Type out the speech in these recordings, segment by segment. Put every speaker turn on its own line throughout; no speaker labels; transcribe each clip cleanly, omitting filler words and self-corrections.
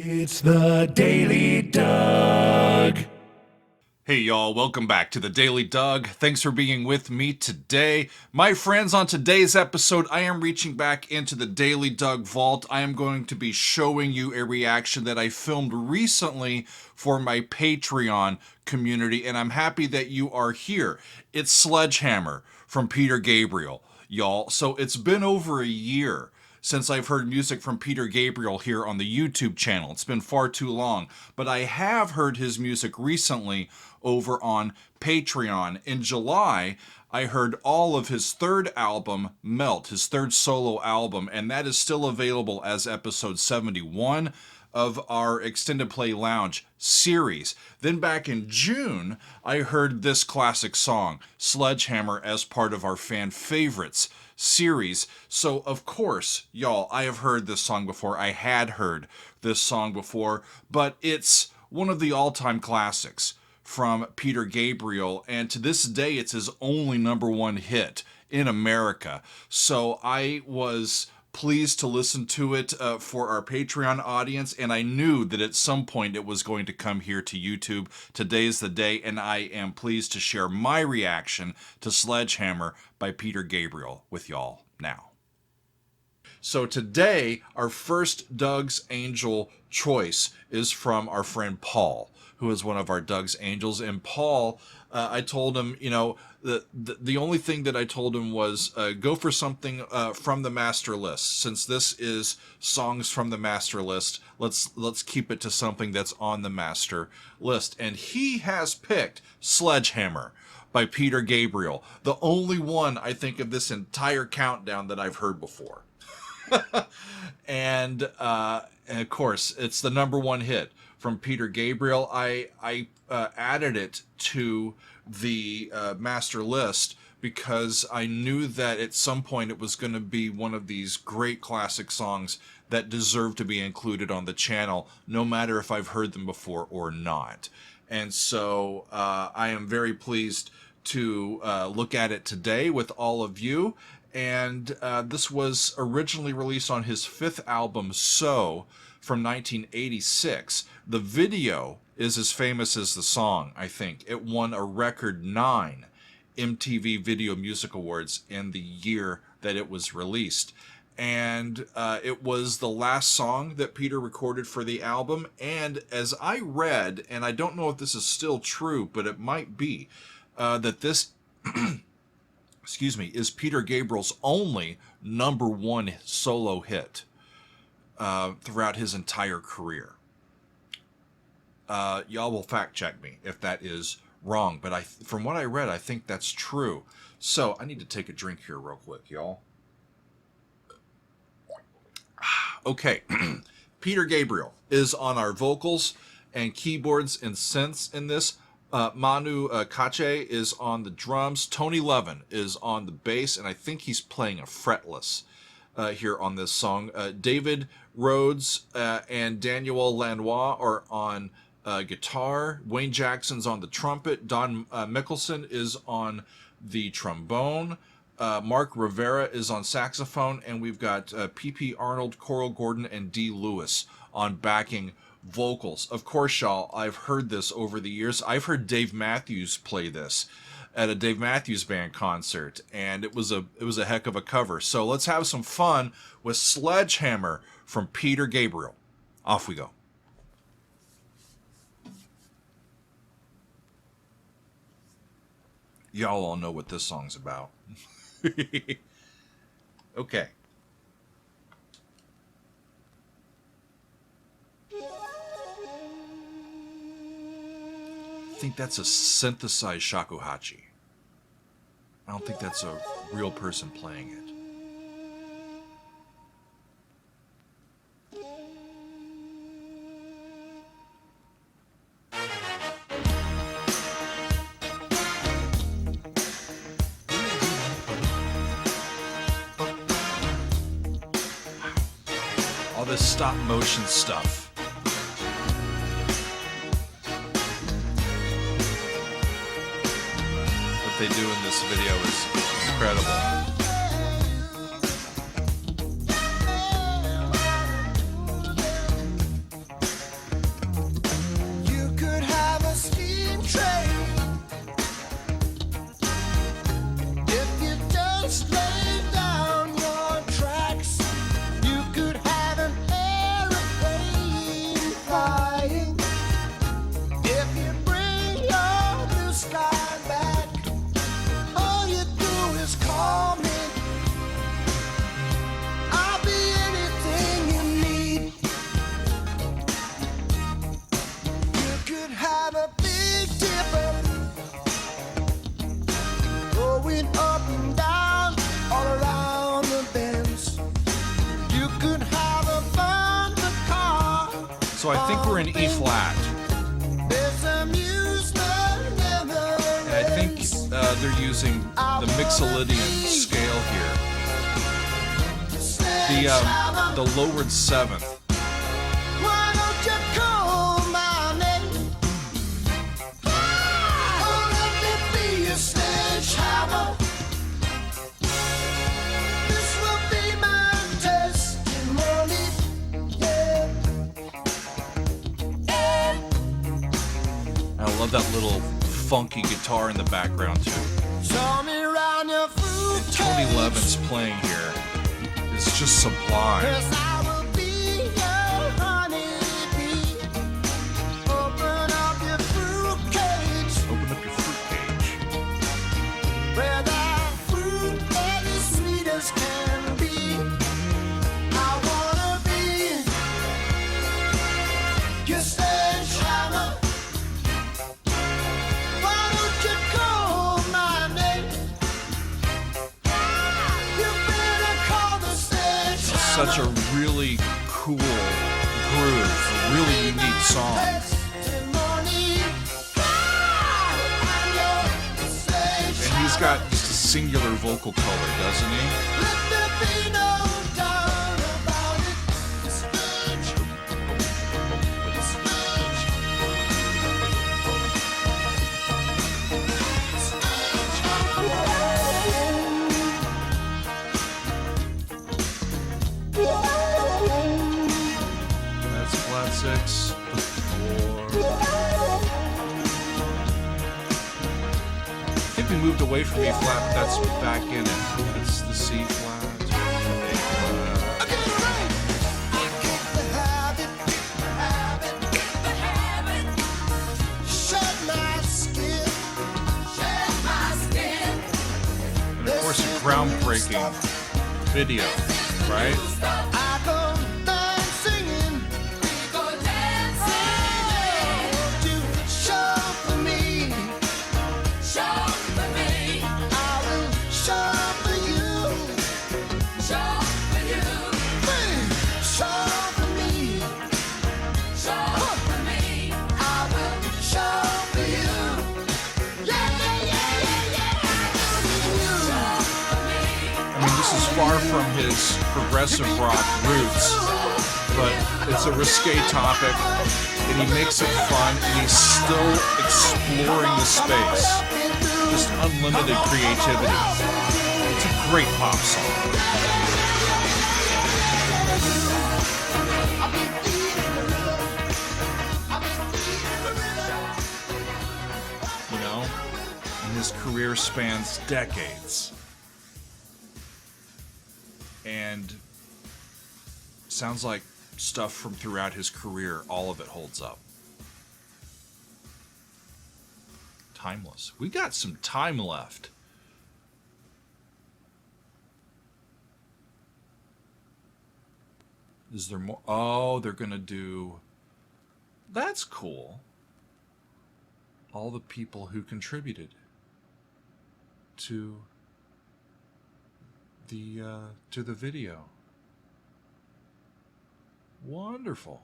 It's the Daily Doug.
Hey y'all, welcome back to the Daily Doug. Thanks for being with me today. My friends, on today's episode, I am reaching back into the Daily Doug vault. I am going to be showing you a reaction that I filmed recently for my Patreon community, and I'm happy that you are here. It's Sledgehammer from Peter Gabriel, y'all. So it's been over a year since I've heard music from Peter Gabriel here on the YouTube channel. It's been far too long, but I have heard his music recently over on Patreon. In July, I heard all of his third album, Melt, his third solo album, and that is still available as episode 71 of our Extended Play Lounge series. Then back in June, I heard this classic song, Sledgehammer, as part of our fan favorites series. So, of course, y'all, I have heard this song before. I had heard this song before, but it's one of the all-time classics from Peter Gabriel, and to this day, it's his only #1 hit in America. So I was pleased to listen to it for our Patreon audience, and I knew that at some point it was going to come here to YouTube. Today's the day, and I am pleased to share my reaction to Sledgehammer by Peter Gabriel with y'all now. So today, our first Doug's Angel choice is from our friend Paul, who is one of our Doug's Angels. And Paul, I told him, the only thing that I told him was go for something from the master list. Since this is songs from the master list, let's keep it to something that's on the master list. And he has picked Sledgehammer by Peter Gabriel, the only one I think of this entire countdown that I've heard before. and of course, it's the #1 hit from Peter Gabriel. I added it to the master list because I knew that at some point it was going to be one of these great classic songs that deserve to be included on the channel, no matter if I've heard them before or not. And so I am very pleased to look at it today with all of you. And this was originally released on his 5th album, So, from 1986. The video is as famous as the song, I think. It won a record 9 MTV Video Music Awards in the year that it was released. And it was the last song that Peter recorded for the album. And as I read, and I don't know if this is still true, but it might be, that this is Peter Gabriel's only #1 solo hit throughout his entire career. Y'all will fact check me if that is wrong, but from what I read, I think that's true. So I need to take a drink here real quick, y'all. Okay, Peter Gabriel is on our vocals and keyboards and synths in this. Manu Katché is on the drums. Tony Levin is on the bass, and I think he's playing a fretless here on this song. David Rhodes and Daniel Lanois are on guitar. Wayne Jackson's on the trumpet. Don Mickelson is on the trombone. Mark Rivera is on saxophone, and we've got P.P. Arnold, Coral Gordon, and Dee Lewis on backing vocals. Of course, y'all, I've heard this over the years. I've heard Dave Matthews play this at a Dave Matthews Band concert, and it was a heck of a cover. So let's have some fun with Sledgehammer from Peter Gabriel. Off we go. Y'all all know what this song's about. Okay. I think that's a synthesized shakuhachi. I don't think that's a real person playing it. All this stop motion stuff. They do in this video is incredible. So I think we're in E flat. And I think they're using the Mixolydian scale here. The lowered seventh.
Why don't you call my name? Oh, let me be your sledgehammer. This will be my testimony.
I love that little funky guitar in the background too.
Show me around your fruit
Tony Levin's playing here. It's just sublime.
Cause I will be your honeybee. Open up your fruit cage.
Open up your fruit cage.
Where the fruit is as sweet as can be. I wanna be your sledgehammer. Why don't you call my name? You better call the sledgehammer.
Such a really cool groove, a really unique song.
Testimony. I'm your sledgehammer.
And he's got just a singular vocal color, doesn't he?
Let there be no doubt about it. The sledge. The sledge.
That's flat six. Four. I think we moved away from E flat, but that's back in it. It's the C flat. A flat.
I get it right. I get the habit. Shed my skin.
And of course, a groundbreaking video, right?
I go down singing. Oh, you show for me. I will show for you. Hey, show for me. I will show for you. Yeah.
I mean, this is far from his progressive rock roots, but it's a risque topic, and he makes it fun, and he's still exploring the space. Just unlimited creativity. It's a great pop song. You know? And his career spans decades. And sounds like stuff from throughout his career, all of it holds up. Timeless. We got some time left. Is there more? Oh, they're going to do... That's cool. All the people who contributed to the video. Wonderful.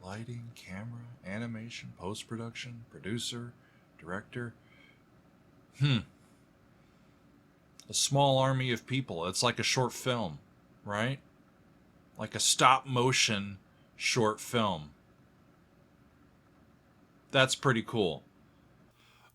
Lighting, camera, animation, post-production, producer, director. A small army of people. It's like a short film, right? Like a stop-motion short film. That's pretty cool.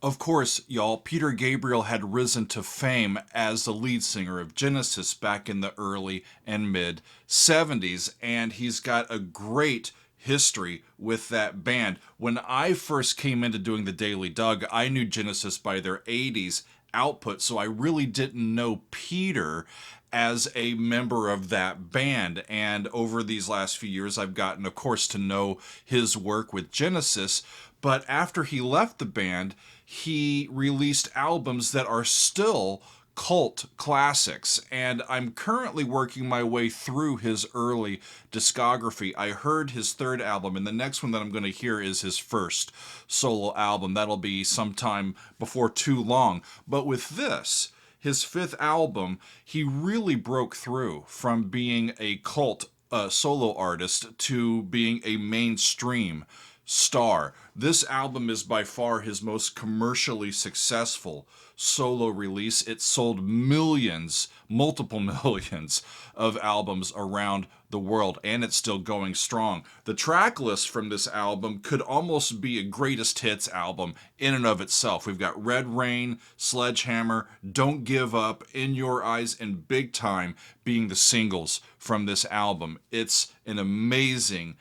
Of course, y'all, Peter Gabriel had risen to fame as the lead singer of Genesis back in the early and mid 70s, and he's got a great history with that band. When I first came into doing the Daily Doug, I knew Genesis by their 80s output, so I really didn't know Peter as a member of that band. And over these last few years, I've gotten, of course, to know his work with Genesis. But after he left the band, he released albums that are still cult classics, and I'm currently working my way through his early discography. I heard his third album, and the next one that I'm going to hear is his first solo album. That'll be sometime before too long. But with this, his fifth album, he really broke through from being a cult solo artist to being a mainstream star. This album is by far his most commercially successful solo release. It sold millions, multiple millions of albums around the world, and it's still going strong. The track list from this album could almost be a greatest hits album in and of itself. We've got Red Rain, Sledgehammer, Don't Give Up, In Your Eyes, and Big Time being the singles from this album. It's an amazing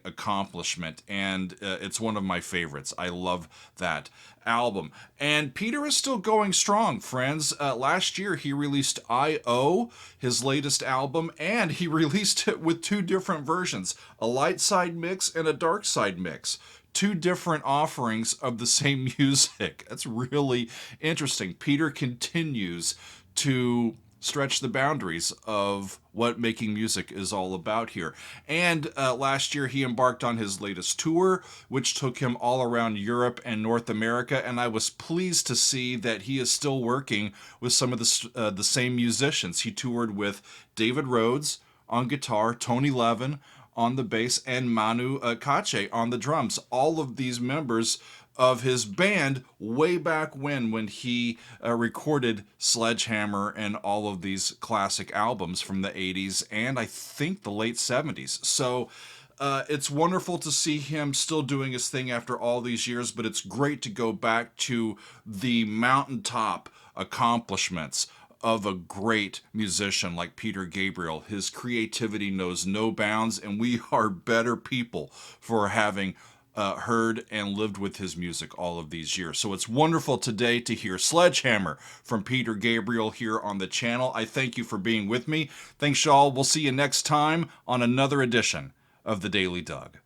accomplishment, and it's one of my favorites. I love that album. And Peter is still going strong, friends. Last year he released I.O., his latest album, and he released it with two different versions, a light side mix and a dark side mix. Two different offerings of the same music. That's really interesting. Peter continues to stretch the boundaries of what making music is all about here. And last year he embarked on his latest tour, which took him all around Europe and North America, and I was pleased to see that he is still working with some of the same musicians. He toured with David Rhodes on guitar, Tony Levin on the bass, and Manu Katché on the drums. All of these members of his band way back when he recorded Sledgehammer and all of these classic albums from the 80s and I think the late 70s. So it's wonderful to see him still doing his thing after all these years, but it's great to go back to the mountaintop accomplishments of a great musician like Peter Gabriel. His creativity knows no bounds, and we are better people for having heard and lived with his music all of these years. So it's wonderful today to hear Sledgehammer from Peter Gabriel here on the channel. I thank you for being with me. Thanks, y'all. We'll see you next time on another edition of The Daily Doug.